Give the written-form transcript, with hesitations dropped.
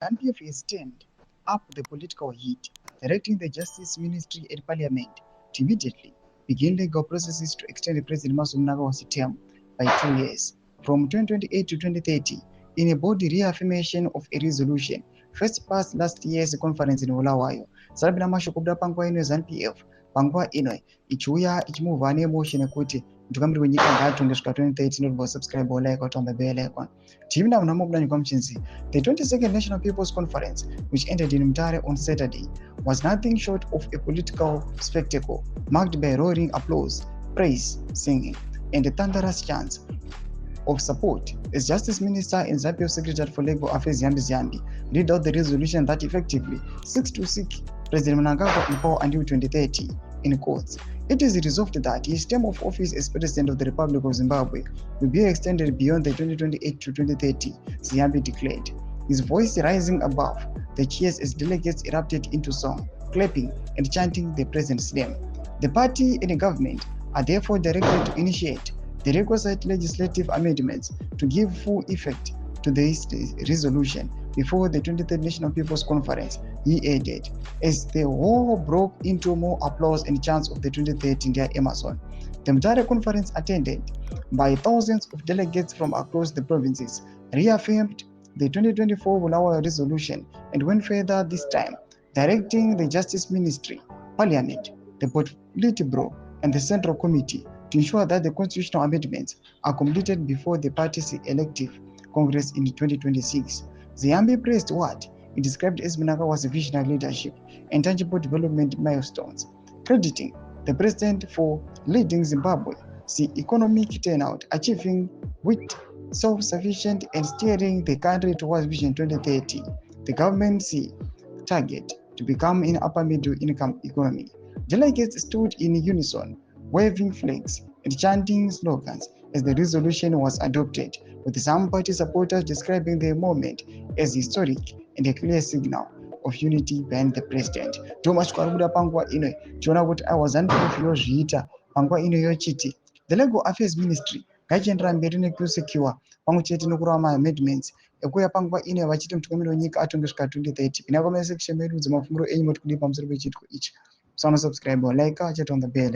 NPF has turned up the political heat, directing the Justice Ministry and Parliament to immediately begin legal processes to extend President Mnangagwa's term by 2 years, from 2028 to 2030, in a bold reaffirmation of a resolution first passed last year's conference in Bulawayo. Sarabina mashokubda pangwa ino ZNPF, pangwa ino ichuya ichimuva emotion ekuti ntukamiri wenyika ngatunge kusvika 2030 notibva subscribe like on the bell icon. Team now namukudanyi kwamchinzi. The 22nd National People's Conference, which ended in Mutare on Saturday, was nothing short of a political spectacle marked by roaring applause, praise, singing, and the thunderous chants of support as Justice Minister and ZVAITWA Secretary for Legal Affairs Yambi read out the resolution that effectively seeks to seek President Mnangagwa in power until 2030 in courts. It is resolved that his term of office as President of the Republic of Zimbabwe will be extended beyond the 2028 to 2030, Ziyambi declared, his voice rising above the cheers as delegates erupted into song, clapping, and chanting the president's name. The party and the government are therefore directed to initiate the requisite legislative amendments to give full effect to this resolution before the 23rd National People's Conference, he added, as the whole broke into more applause and chants of the 2030 India Emerson. The Mutare Conference, attended by thousands of delegates from across the provinces, reaffirmed the 2024 Bulawayo resolution and went further this time, directing the Justice Ministry, Parliament, the Politburo, and the Central Committee to ensure that the constitutional amendments are completed before the party's elective Congress in 2026. Ziyambi praised what he described as Mnangagwa's visionary leadership and tangible development milestones, crediting the president for leading Zimbabwe's economic turnout, achieving with self-sufficient and steering the country towards Vision 2030, the government's target to become an upper middle income economy. Delegates stood in unison, waving flags and chanting slogans as the resolution was adopted, with some party supporters describing the moment as historic and a clear signal of unity behind the president. Thomas Kwarubuda pangwa ino chiona kuti awazanPF yozviita pangwa ino yochiti the Legal Affairs Ministry ngaichiendera mberi nekusecure pamwe chete nekurova maamendments ekuuya pangwa ino vachiti mutungamiri wenyika atonge kusvika 2030. Pina kwamasection medu dzemafunguro enyu moti kudii pamusoro pechitiko ichi. Subscribe or like, check on the bell.